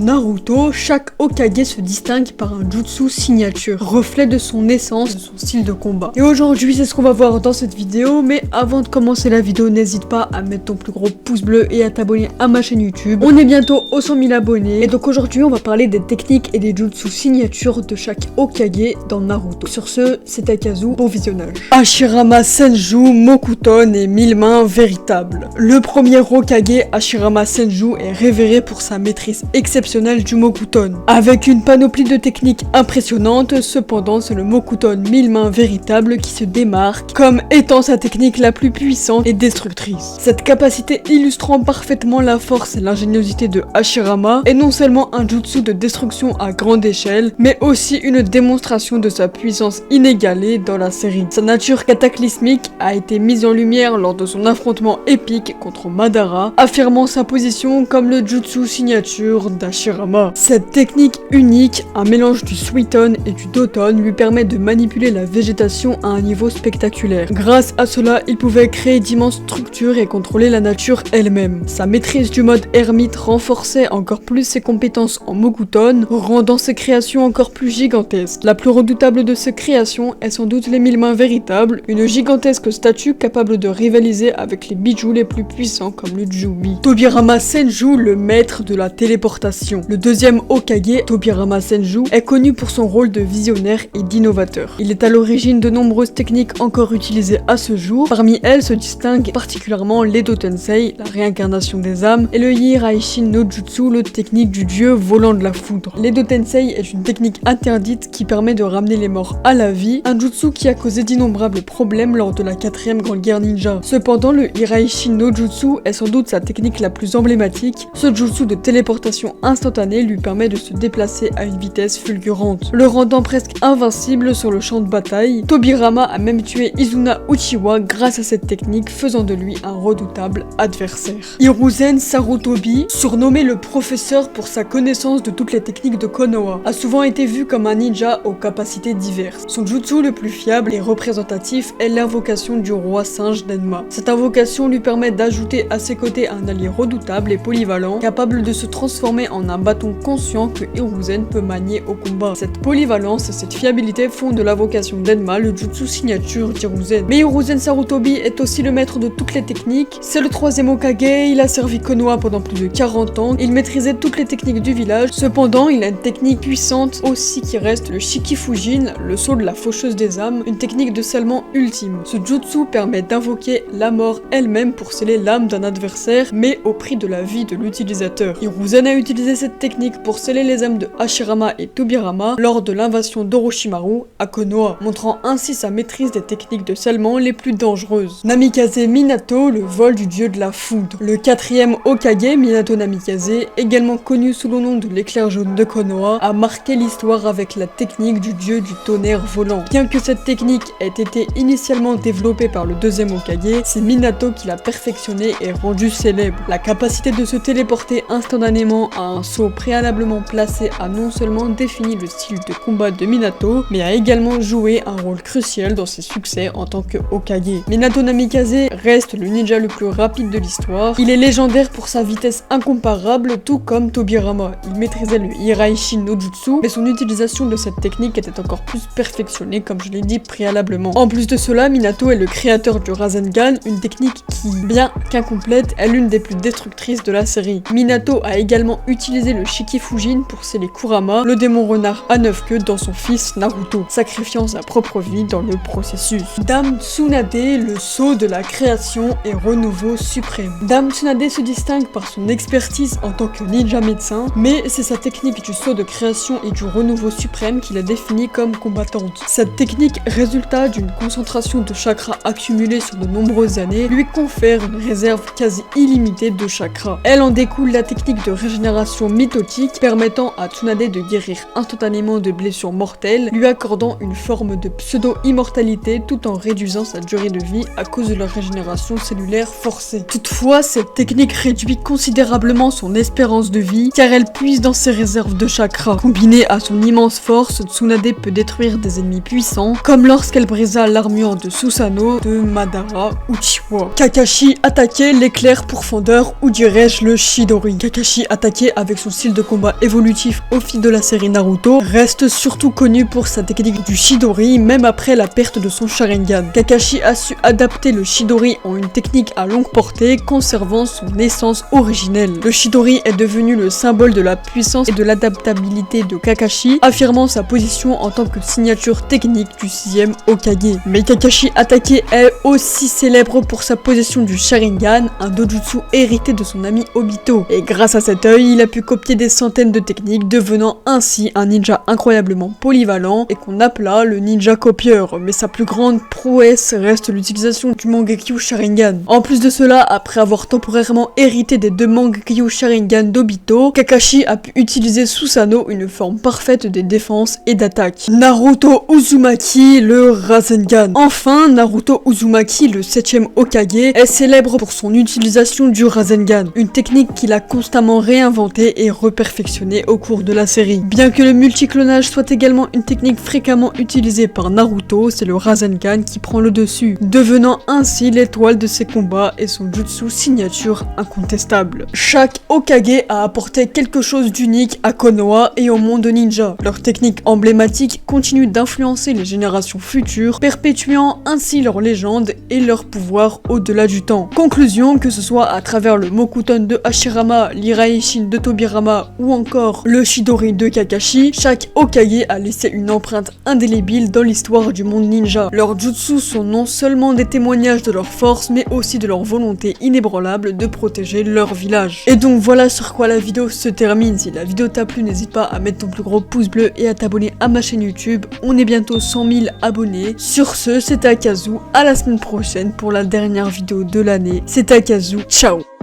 Naruto, chaque Hokage se distingue par un jutsu signature, reflet de son essence, de son style de combat. Et aujourd'hui, c'est ce qu'on va voir dans cette vidéo, mais avant de commencer la vidéo, n'hésite pas à mettre ton plus gros pouce bleu et à t'abonner à ma chaîne YouTube. On est bientôt aux 100 000 abonnés, et donc aujourd'hui, on va parler des techniques et des jutsu signatures de chaque Hokage dans Naruto. Sur ce, c'est Akazu, bon visionnage. Hashirama Senju, Mokuton et mille mains véritables. Le premier Hokage, Hashirama Senju, est révéré pour sa maîtrise exceptionnelle du Mokuton. Avec une panoplie de techniques impressionnantes, cependant c'est le Mokuton mille mains véritable qui se démarque comme étant sa technique la plus puissante et destructrice. Cette capacité illustrant parfaitement la force et l'ingéniosité de Hashirama est non seulement un jutsu de destruction à grande échelle, mais aussi une démonstration de sa puissance inégalée dans la série. Sa nature cataclysmique a été mise en lumière lors de son affrontement épique contre Madara, affirmant sa position comme le jutsu signature d'Hashirama. Cette technique unique, un mélange du Suiton et du Doton, lui permet de manipuler la végétation à un niveau spectaculaire. Grâce à cela, il pouvait créer d'immenses structures et contrôler la nature elle-même. Sa maîtrise du mode ermite renforçait encore plus ses compétences en Mokuton, rendant ses créations encore plus gigantesques. La plus redoutable de ses créations est sans doute les mille mains véritables, une gigantesque statue capable de rivaliser avec les bijoux les plus puissants comme le Jubi. Tobirama Senju, le maître de la téléportation. Le deuxième Hokage, Tobirama Senju, est connu pour son rôle de visionnaire et d'innovateur. Il est à l'origine de nombreuses techniques encore utilisées à ce jour. Parmi elles se distinguent particulièrement l'Edo Tensei, la réincarnation des âmes, et le Hiraishin no Jutsu, le technique du dieu volant de la foudre. L'Edo Tensei est une technique interdite qui permet de ramener les morts à la vie, un jutsu qui a causé d'innombrables problèmes lors de la 4e grande guerre ninja. Cependant, le Hiraishin no Jutsu est sans doute sa technique la plus emblématique. Ce jutsu de téléportation instantanée lui permet de se déplacer à une vitesse fulgurante, le rendant presque invincible sur le champ de bataille. Tobirama a même tué Izuna Uchiwa grâce à cette technique, faisant de lui un redoutable adversaire. Hiruzen Sarutobi, surnommé le professeur pour sa connaissance de toutes les techniques de Konoha, a souvent été vu comme un ninja aux capacités diverses. Son jutsu le plus fiable et représentatif est l'invocation du roi singe d'Enma. Cette invocation lui permet d'ajouter à ses côtés un allié redoutable et polyvalent, capable de se transformer en un bâton conscient que Hiruzen peut manier au combat. Cette polyvalence et cette fiabilité font de l'invocation d'Enma le jutsu signature d'Hiruzen. Mais Hiruzen Sarutobi est aussi le maître de toutes les techniques. C'est le 3e Hokage, il a servi Konoha pendant plus de 40 ans, il maîtrisait toutes les techniques du village. Cependant, il a une technique puissante aussi qui reste le Shikifujin, le saut de la faucheuse des âmes, une technique de scellement ultime. Ce jutsu permet d'invoquer la mort elle-même pour sceller l'âme d'un adversaire, mais au prix de la vie de l'utilisateur. Hiruzen a utilisé cette technique pour sceller les âmes de Hashirama et Tobirama lors de l'invasion d'Orochimaru à Konoha, montrant ainsi sa maîtrise des techniques de scellement les plus dangereuses. Namikaze Minato, le vol du dieu de la foudre. Le 4e Hokage, Minato Namikaze, également connu sous le nom de l'éclair jaune de Konoha, a marqué l'histoire avec la technique du dieu du tonnerre volant. Bien que cette technique ait été initialement développée par le 2e Hokage, c'est Minato qui l'a perfectionnée et rendue célèbre. La capacité de se téléporter instantanément à un saut préalablement placé a non seulement défini le style de combat de Minato, mais a également joué un rôle crucial dans ses succès en tant que Hokage. Minato Namikaze reste le ninja le plus rapide de l'histoire. Il est légendaire pour sa vitesse incomparable, tout comme Tobirama. Il maîtrisait le Hiraishin no Jutsu, mais son utilisation de cette technique était encore plus perfectionnée, comme je l'ai dit préalablement. En plus de cela, Minato est le créateur du Rasengan, une technique qui, bien qu'incomplète, est l'une des plus destructrices de la série. Minato a également utilisé le Shikifujin pour sceller Kurama, le démon renard à 9 queues, dans son fils Naruto, sacrifiant sa propre vie dans le processus. Dame Tsunade, le sceau de la création et renouveau suprême. Dame Tsunade se distingue par son expertise en tant que ninja médecin, mais c'est sa technique du sceau de création et du renouveau suprême qui l'a définie comme combattante. Cette technique, résultat d'une concentration de chakras accumulés sur de nombreuses années, lui confère une réserve quasi illimitée de chakras. Elle en découle la technique de régénération mitotique, permettant à Tsunade de guérir instantanément de blessures mortelles, lui accordant une forme de pseudo-immortalité tout en réduisant sa durée de vie à cause de la régénération cellulaire forcée. Toutefois, cette technique réduit considérablement son espérance de vie, car elle puise dans ses réserves de chakras. Combinée à son immense force, Tsunade peut détruire des ennemis puissants, comme lorsqu'elle brisa l'armure de Susanoo de Madara Uchiwa. Kakashi attaquait l'éclair pourfendeur, ou dirais-je le Chidori. Kakashi attaquait avec avec son style de combat évolutif au fil de la série Naruto, reste surtout connu pour sa technique du Chidori, même après la perte de son Sharingan. Kakashi a su adapter le Chidori en une technique à longue portée, conservant son essence originelle. Le Chidori est devenu le symbole de la puissance et de l'adaptabilité de Kakashi, affirmant sa position en tant que signature technique du 6ème Hokage. Mais Kakashi attaqué est aussi célèbre pour sa possession du Sharingan, un dojutsu hérité de son ami Obito. Et grâce à cet œil, il a pu copier des centaines de techniques, devenant ainsi un ninja incroyablement polyvalent et qu'on appela le ninja copieur. Mais sa plus grande prouesse reste l'utilisation du Mangekyo Sharingan. En plus de cela, après avoir temporairement hérité des deux Mangekyo Sharingan d'Obito, Kakashi a pu utiliser Susanoo, une forme parfaite des défenses et d'attaque. Naruto Uzumaki, le Rasengan. Enfin, Naruto Uzumaki, le 7ème Hokage, est célèbre pour son utilisation du Rasengan, une technique qu'il a constamment réinventée et reperfectionnée au cours de la série. Bien que le multiclonage soit également une technique fréquemment utilisée par Naruto, c'est le Rasengan qui prend le dessus, devenant ainsi l'étoile de ses combats et son jutsu signature incontestable. Chaque Hokage a apporté quelque chose d'unique à Konoha et au monde ninja. Leur technique emblématique continue d'influencer les générations futures, perpétuant ainsi leur légende et leur pouvoir au-delà du temps. Conclusion, que ce soit à travers le Mokuton de Hashirama, l'Iraishin de Tobirama ou encore le Chidori de Kakashi, chaque Hokage a laissé une empreinte indélébile dans l'histoire du monde ninja. Leurs jutsu sont non seulement des témoignages de leur force, mais aussi de leur volonté inébranlable de protéger leur village. Et donc voilà sur quoi la vidéo se termine. Si la vidéo t'a plu, n'hésite pas à mettre ton plus gros pouce bleu et à t'abonner à ma chaîne YouTube. On est bientôt 100 000 abonnés. Sur ce, c'était Akazu. À la semaine prochaine pour la dernière vidéo de l'année. C'était Akazu. Ciao.